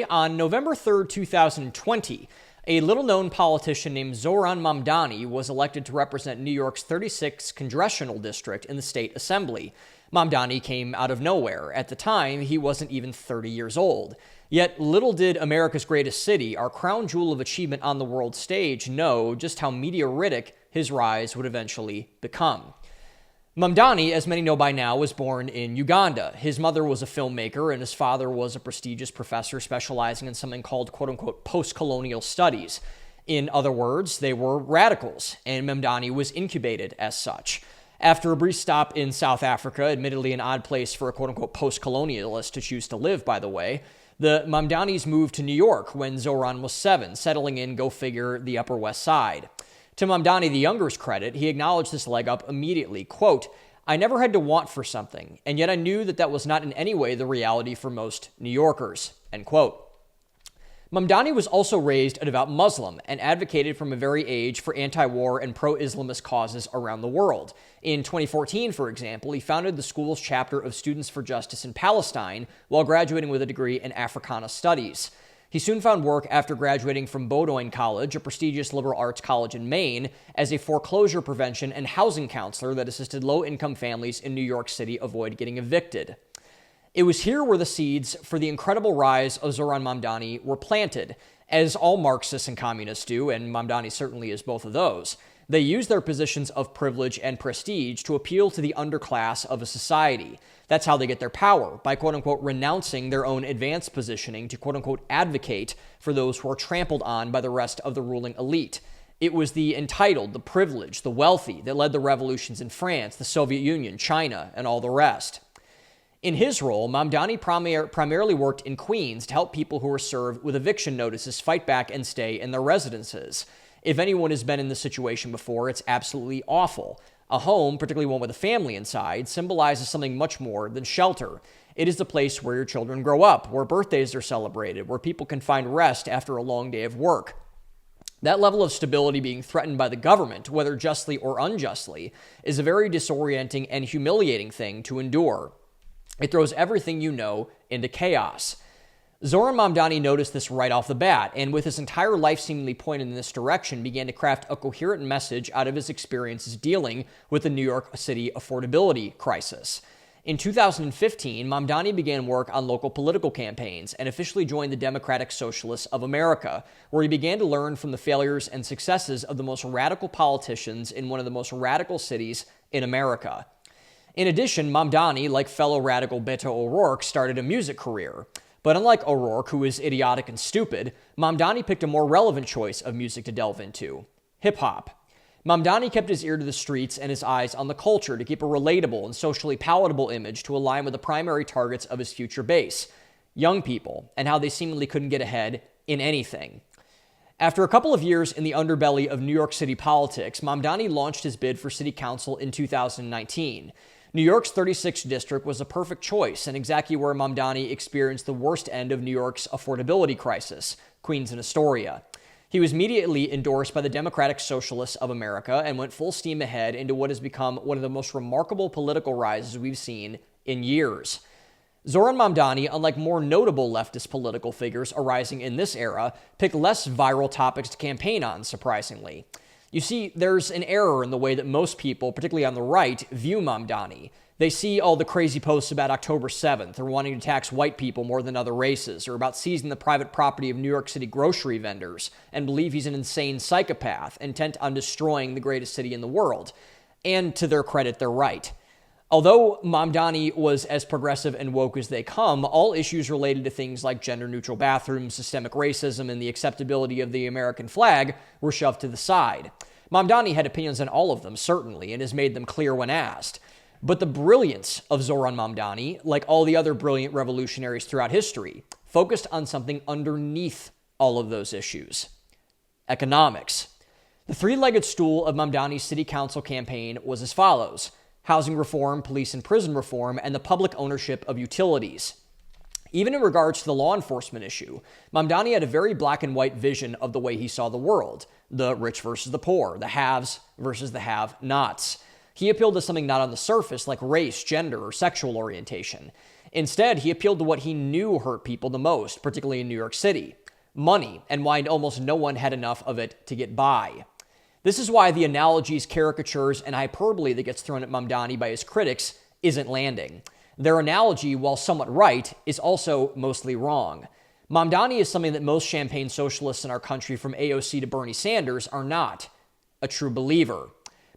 On November 3rd, 2020, a little-known politician named Zohran Mamdani was elected to represent New York's 36th congressional district in the state assembly. Mamdani came out of nowhere. At the time, he wasn't even 30 years old. Yet little did America's greatest city, our crown jewel of achievement on the world stage, know just how meteoritic his rise would eventually become. Mamdani, as many know by now, was born in Uganda. His mother was a filmmaker and his father was a prestigious professor specializing in something called quote-unquote post-colonial studies. In other words, they were radicals, and Mamdani was incubated as such. After a brief stop in South Africa, admittedly an odd place for a quote-unquote post-colonialist to choose to live, by the way, the Mamdanis moved to New York when Zohran was 7, settling in, go figure, the Upper West Side. To Mamdani the Younger's credit, he acknowledged this leg up immediately. Quote, "I never had to want for something, and yet I knew that that was not in any way the reality for most New Yorkers." End quote. Mamdani was also raised a devout Muslim and advocated from a very age for anti-war and pro-Islamist causes around the world. In 2014, for example, he founded the school's chapter of Students for Justice in Palestine while graduating with a degree in Africana Studies. He soon found work after graduating from Bowdoin College, a prestigious liberal arts college in Maine, as a foreclosure prevention and housing counselor that assisted low-income families in New York City avoid getting evicted. It was here where the seeds for the incredible rise of Zohran Mamdani were planted, as all Marxists and communists do, and Mamdani certainly is both of those. They use their positions of privilege and prestige to appeal to the underclass of a society. That's how they get their power, by quote-unquote renouncing their own advanced positioning to quote-unquote advocate for those who are trampled on by the rest of the ruling elite. It was the entitled, the privileged, the wealthy that led the revolutions in France, the Soviet Union, China, and all the rest. In his role, Mamdani primarily worked in Queens to help people who were served with eviction notices fight back and stay in their residences. If anyone has been in this situation before, it's absolutely awful. A home, particularly one with a family inside, symbolizes something much more than shelter. It is the place where your children grow up, where birthdays are celebrated, where people can find rest after a long day of work. That level of stability being threatened by the government, whether justly or unjustly, is a very disorienting and humiliating thing to endure. It throws everything you know into chaos. Zohran Mamdani noticed this right off the bat, and with his entire life seemingly pointed in this direction, began to craft a coherent message out of his experiences dealing with the New York City affordability crisis. In 2015, Mamdani began work on local political campaigns and officially joined the Democratic Socialists of America, where he began to learn from the failures and successes of the most radical politicians in one of the most radical cities in America. In addition, Mamdani, like fellow radical Beto O'Rourke, started a music career. But unlike O'Rourke, who is idiotic and stupid, Mamdani picked a more relevant choice of music to delve into: hip-hop. Mamdani kept his ear to the streets and his eyes on the culture to keep a relatable and socially palatable image to align with the primary targets of his future base: young people, and how they seemingly couldn't get ahead in anything. After a couple of years in the underbelly of New York City politics, Mamdani launched his bid for city council in 2019. New York's 36th district was a perfect choice and exactly where Mamdani experienced the worst end of New York's affordability crisis, Queens and Astoria. He was immediately endorsed by the Democratic Socialists of America and went full steam ahead into what has become one of the most remarkable political rises we've seen in years. Zohran Mamdani, unlike more notable leftist political figures arising in this era, picked less viral topics to campaign on, surprisingly. You see, there's an error in the way that most people, particularly on the right, view Mamdani. They see all the crazy posts about October 7th, or wanting to tax white people more than other races, or about seizing the private property of New York City grocery vendors, and believe he's an insane psychopath, intent on destroying the greatest city in the world. And to their credit, they're right. Although Mamdani was as progressive and woke as they come, all issues related to things like gender-neutral bathrooms, systemic racism, and the acceptability of the American flag were shoved to the side. Mamdani had opinions on all of them, certainly, and has made them clear when asked. But the brilliance of Zohran Mamdani, like all the other brilliant revolutionaries throughout history, focused on something underneath all of those issues: economics. The three-legged stool of Mamdani's city council campaign was as follows: housing reform, police and prison reform, and the public ownership of utilities. Even in regards to the law enforcement issue, Mamdani had a very black and white vision of the way he saw the world: the rich versus the poor, the haves versus the have-nots. He appealed to something not on the surface like race, gender, or sexual orientation. Instead, he appealed to what he knew hurt people the most, particularly in New York City: money, and why almost no one had enough of it to get by. This is why the analogies, caricatures, and hyperbole that gets thrown at Mamdani by his critics isn't landing. Their analogy, while somewhat right, is also mostly wrong. Mamdani is something that most champagne socialists in our country, from AOC to Bernie Sanders, are not: a true believer.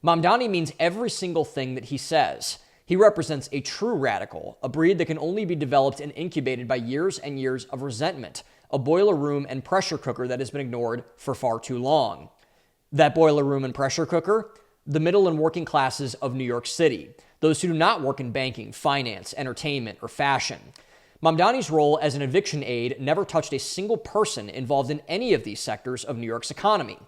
Mamdani means every single thing that he says. He represents a true radical, a breed that can only be developed and incubated by years and years of resentment, a boiler room and pressure cooker that has been ignored for far too long. That boiler room and pressure cooker? The middle and working classes of New York City, those who do not work in banking, finance, entertainment, or fashion. Mamdani's role as an eviction aide never touched a single person involved in any of these sectors of New York's economy.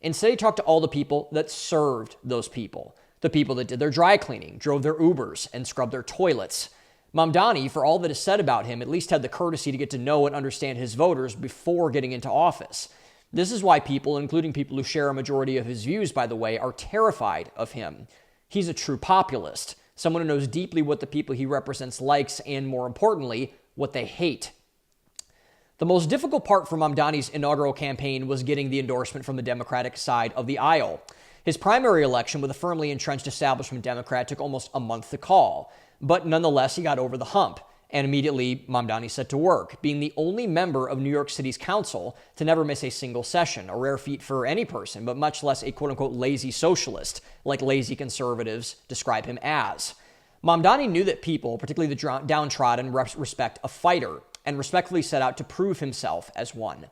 Instead, he talked to all the people that served those people, the people that did their dry cleaning, drove their Ubers, and scrubbed their toilets. Mamdani, for all that is said about him, at least had the courtesy to get to know and understand his voters before getting into office. This is why people, including people who share a majority of his views, by the way, are terrified of him. He's a true populist, someone who knows deeply what the people he represents likes and, more importantly, what they hate. The most difficult part for Mamdani's inaugural campaign was getting the endorsement from the Democratic side of the aisle. His primary election with a firmly entrenched establishment Democrat took almost a month to call, but nonetheless, he got over the hump. And immediately, Mamdani set to work, being the only member of New York City's council to never miss a single session, a rare feat for any person, but much less a quote-unquote lazy socialist, like lazy conservatives describe him as. Mamdani knew that people, particularly the downtrodden, respect a fighter, and respectfully set out to prove himself as one.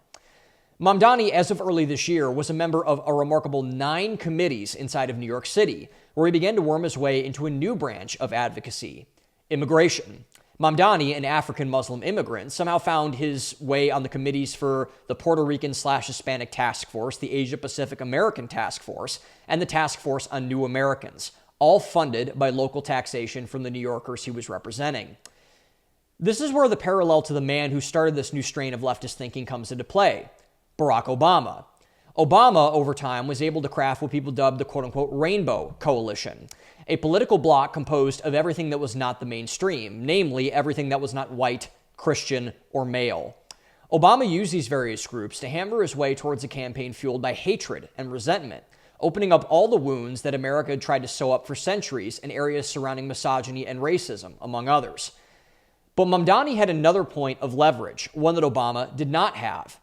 Mamdani, as of early this year, was a member of a remarkable 9 committees inside of New York City, where he began to worm his way into a new branch of advocacy: immigration. Mamdani, an African-Muslim immigrant, somehow found his way on the committees for the Puerto Rican/Hispanic Task Force, the Asia-Pacific American Task Force, and the Task Force on New Americans, all funded by local taxation from the New Yorkers he was representing. This is where the parallel to the man who started this new strain of leftist thinking comes into play: Barack Obama. Obama, over time, was able to craft what people dubbed the quote-unquote Rainbow Coalition, a political bloc composed of everything that was not the mainstream, namely everything that was not white, Christian, or male. Obama used these various groups to hammer his way towards a campaign fueled by hatred and resentment, opening up all the wounds that America had tried to sew up for centuries in areas surrounding misogyny and racism, among others. But Mamdani had another point of leverage, one that Obama did not have.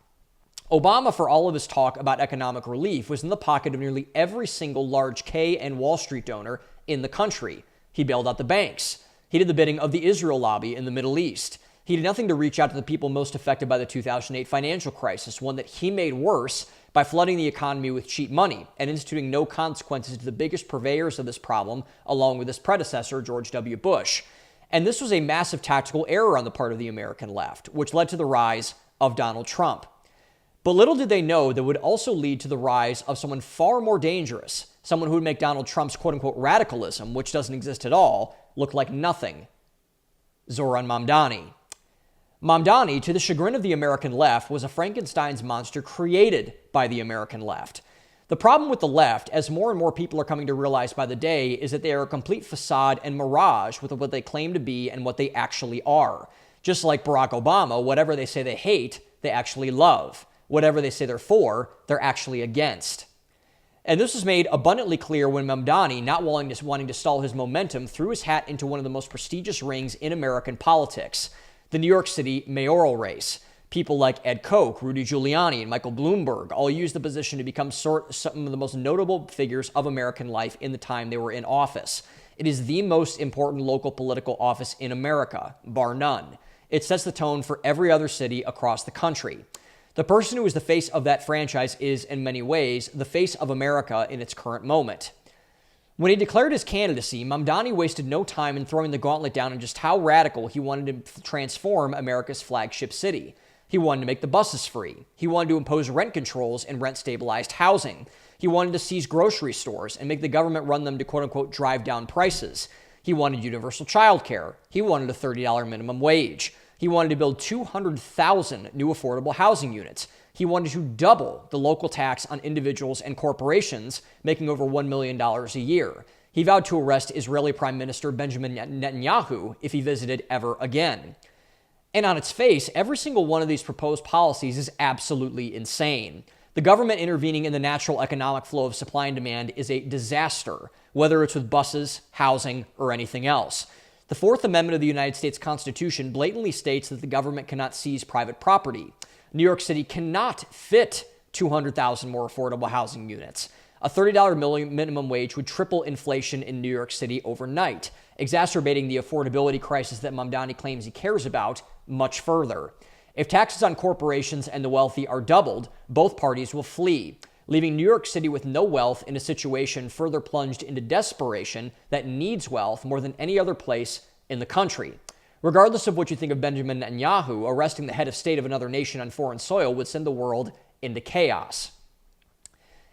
Obama, for all of his talk about economic relief, was in the pocket of nearly every single large K and Wall Street donor in the country. He bailed out the banks. He did the bidding of the Israel lobby in the Middle East. He did nothing to reach out to the people most affected by the 2008 financial crisis, one that he made worse by flooding the economy with cheap money and instituting no consequences to the biggest purveyors of this problem, along with his predecessor, George W. Bush. And this was a massive tactical error on the part of the American left, which led to the rise of Donald Trump. But little did they know that would also lead to the rise of someone far more dangerous, someone who would make Donald Trump's quote-unquote radicalism, which doesn't exist at all, look like nothing: Zohran Mamdani. Mamdani, to the chagrin of the American left, was a Frankenstein's monster created by the American left. The problem with the left, as more and more people are coming to realize by the day, is that they are a complete facade and mirage with what they claim to be and what they actually are. Just like Barack Obama, whatever they say they hate, they actually love. Whatever they say they're for, they're actually against. And this was made abundantly clear when Mamdani, not wanting to stall his momentum, threw his hat into one of the most prestigious rings in American politics: the New York City mayoral race. People like Ed Koch, Rudy Giuliani, and Michael Bloomberg all used the position to become some of the most notable figures of American life in the time they were in office. It is the most important local political office in America, bar none. It sets the tone for every other city across the country. The person who is the face of that franchise is, in many ways, the face of America in its current moment. When he declared his candidacy, Mamdani wasted no time in throwing the gauntlet down on just how radical he wanted to transform America's flagship city. He wanted to make the buses free. He wanted to impose rent controls and rent-stabilized housing. He wanted to seize grocery stores and make the government run them to quote-unquote drive down prices. He wanted universal child care. He wanted a $30 minimum wage. He wanted to build 200,000 new affordable housing units. He wanted to double the local tax on individuals and corporations making over $1 million a year. He vowed to arrest Israeli Prime Minister Benjamin Netanyahu if he visited ever again. And on its face, every single one of these proposed policies is absolutely insane. The government intervening in the natural economic flow of supply and demand is a disaster, whether it's with buses, housing, or anything else. The Fourth Amendment of the United States Constitution blatantly states that the government cannot seize private property. New York City cannot fit 200,000 more affordable housing units. A $30 minimum wage would triple inflation in New York City overnight, exacerbating the affordability crisis that Mamdani claims he cares about much further. If taxes on corporations and the wealthy are doubled, both parties will flee, leaving New York City with no wealth in a situation further plunged into desperation that needs wealth more than any other place in the country. Regardless of what you think of Benjamin Netanyahu, arresting the head of state of another nation on foreign soil would send the world into chaos.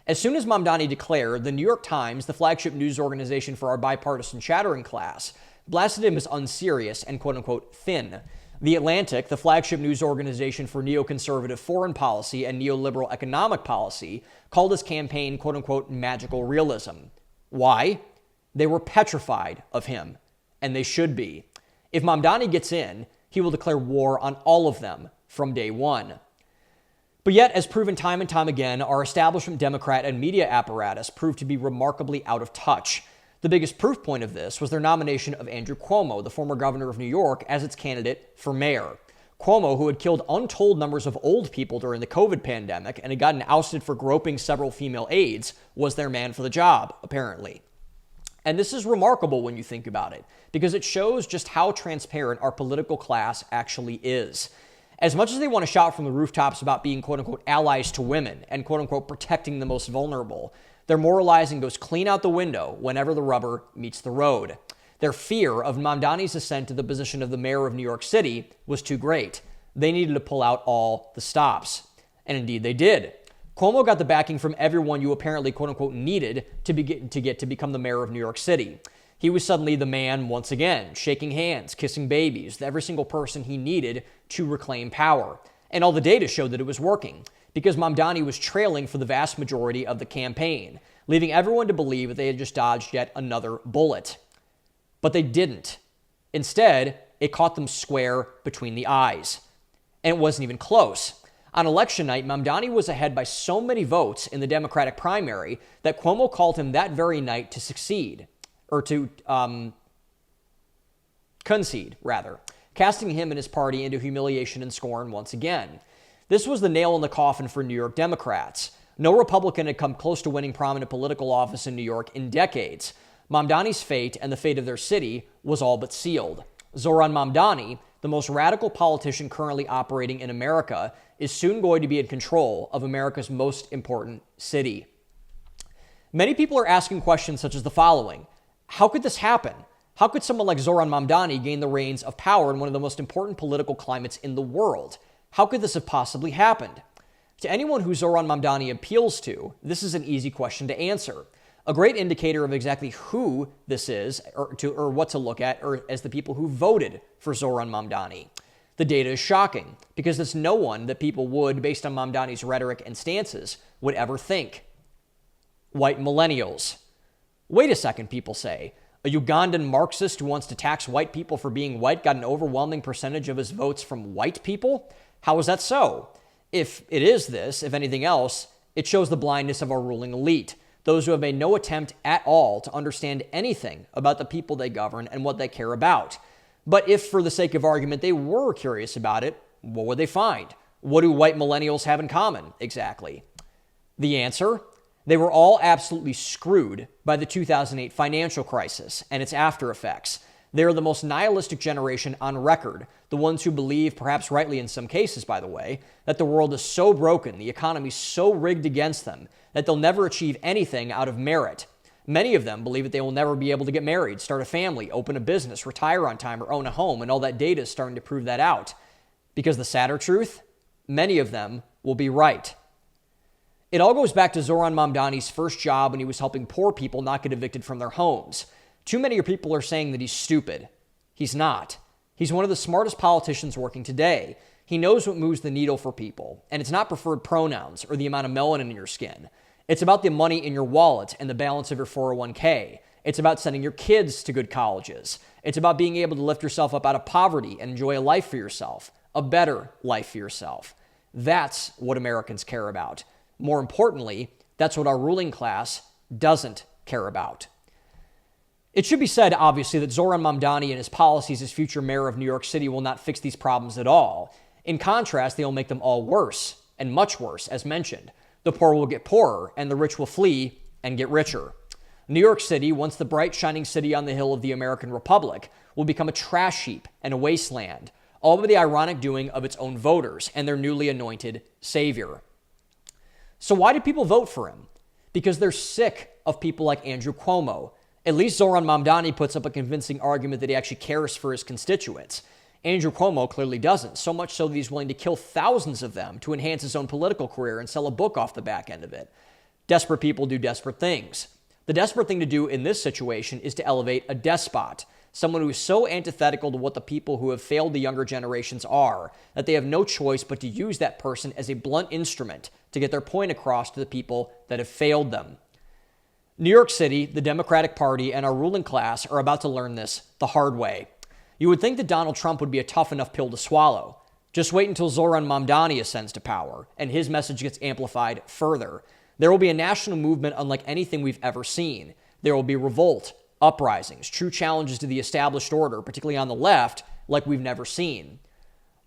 As soon as Mamdani declared, the New York Times, the flagship news organization for our bipartisan chattering class, blasted him as unserious and quote-unquote thin. The Atlantic, the flagship news organization for neoconservative foreign policy and neoliberal economic policy, called his campaign quote-unquote magical realism. Why? They were petrified of him, and they should be. If Mamdani gets in, he will declare war on all of them from day one. But yet, as proven time and time again, our establishment Democrat and media apparatus proved to be remarkably out of touch. The biggest proof point of this was their nomination of Andrew Cuomo, the former governor of New York, as its candidate for mayor. Cuomo, who had killed untold numbers of old people during the COVID pandemic and had gotten ousted for groping several female aides, was their man for the job, apparently. And this is remarkable when you think about it, because it shows just how transparent our political class actually is. As much as they want to shout from the rooftops about being quote-unquote allies to women and quote-unquote protecting the most vulnerable, their moralizing goes clean out the window whenever the rubber meets the road. Their fear of Mamdani's ascent to the position of the mayor of New York City was too great. They needed to pull out all the stops. And indeed they did. Cuomo got the backing from everyone you apparently quote-unquote needed to get to become the mayor of New York City. He was suddenly the man once again, shaking hands, kissing babies, every single person he needed to reclaim power. And all the data showed that it was working, because Mamdani was trailing for the vast majority of the campaign, leaving everyone to believe that they had just dodged yet another bullet. But they didn't. Instead, it caught them square between the eyes. And it wasn't even close. On election night, Mamdani was ahead by so many votes in the Democratic primary that Cuomo called him that very night to succeed. Or to concede, rather, casting him and his party into humiliation and scorn once again. This was the nail in the coffin for New York Democrats. No Republican had come close to winning prominent political office in New York in decades. Mamdani's fate and the fate of their city was all but sealed. Zohran Mamdani, the most radical politician currently operating in America, is soon going to be in control of America's most important city. Many people are asking questions such as the following. How could this happen? How could someone like Zohran Mamdani gain the reins of power in one of the most important political climates in the world? How could this have possibly happened? To anyone who Zohran Mamdani appeals to, this is an easy question to answer. A great indicator of exactly who this is, or what to look at, are as the people who voted for Zohran Mamdani. The data is shocking, because it's no one that people would, based on Mamdani's rhetoric and stances, would ever think. White millennials. Wait a second, people say. A Ugandan Marxist who wants to tax white people for being white got an overwhelming percentage of his votes from white people? How is that so? If it is this, if anything else, it shows the blindness of our ruling elite, those who have made no attempt at all to understand anything about the people they govern and what they care about. But if, for the sake of argument, they were curious about it, what would they find? What do white millennials have in common, exactly? The answer? They were all absolutely screwed by the 2008 financial crisis and its after effects. They are the most nihilistic generation on record, the ones who believe, perhaps rightly in some cases, by the way, that the world is so broken, the economy so rigged against them, that they'll never achieve anything out of merit. Many of them believe that they will never be able to get married, start a family, open a business, retire on time, or own a home, and all that data is starting to prove that out. Because the sadder truth, many of them will be right. It all goes back to Zohran Mamdani's first job when he was helping poor people not get evicted from their homes. Too many people are saying that he's stupid. He's not. He's one of the smartest politicians working today. He knows what moves the needle for people, and it's not preferred pronouns or the amount of melanin in your skin. It's about the money in your wallet and the balance of your 401k. It's about sending your kids to good colleges. It's about being able to lift yourself up out of poverty and enjoy a life for yourself, a better life for yourself. That's what Americans care about. More importantly, that's what our ruling class doesn't care about. It should be said, obviously, that Zohran Mamdani and his policies as future mayor of New York City will not fix these problems at all. In contrast, they'll make them all worse, and much worse, as mentioned. The poor will get poorer, and the rich will flee and get richer. New York City, once the bright, shining city on the hill of the American Republic, will become a trash heap and a wasteland, all by the ironic doing of its own voters and their newly anointed savior. So why do people vote for him? Because they're sick of people like Andrew Cuomo. At least Zohran Mamdani puts up a convincing argument that he actually cares for his constituents. Andrew Cuomo clearly doesn't, so much so that he's willing to kill thousands of them to enhance his own political career and sell a book off the back end of it. Desperate people do desperate things. The desperate thing to do in this situation is to elevate a despot, someone who is so antithetical to what the people who have failed the younger generations are, that they have no choice but to use that person as a blunt instrument to get their point across to the people that have failed them. New York City, the Democratic Party, and our ruling class are about to learn this the hard way. You would think that Donald Trump would be a tough enough pill to swallow. Just wait until Zohran Mamdani ascends to power, and his message gets amplified further. There will be a national movement unlike anything we've ever seen. There will be revolt, uprisings, true challenges to the established order, particularly on the left, like we've never seen.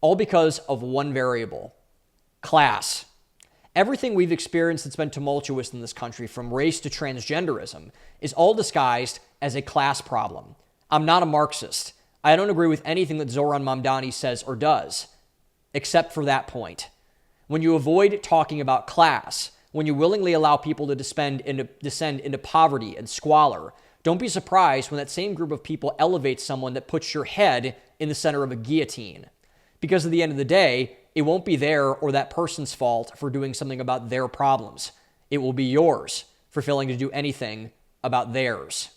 All because of one variable: class. Everything we've experienced that's been tumultuous in this country, from race to transgenderism, is all disguised as a class problem. I'm not a Marxist. I don't agree with anything that Zohran Mamdani says or does, except for that point. When you avoid talking about class, when you willingly allow people to descend into poverty and squalor, don't be surprised when that same group of people elevates someone that puts your head in the center of a guillotine. Because at the end of the day, it won't be their or that person's fault for doing something about their problems. It will be yours for failing to do anything about theirs.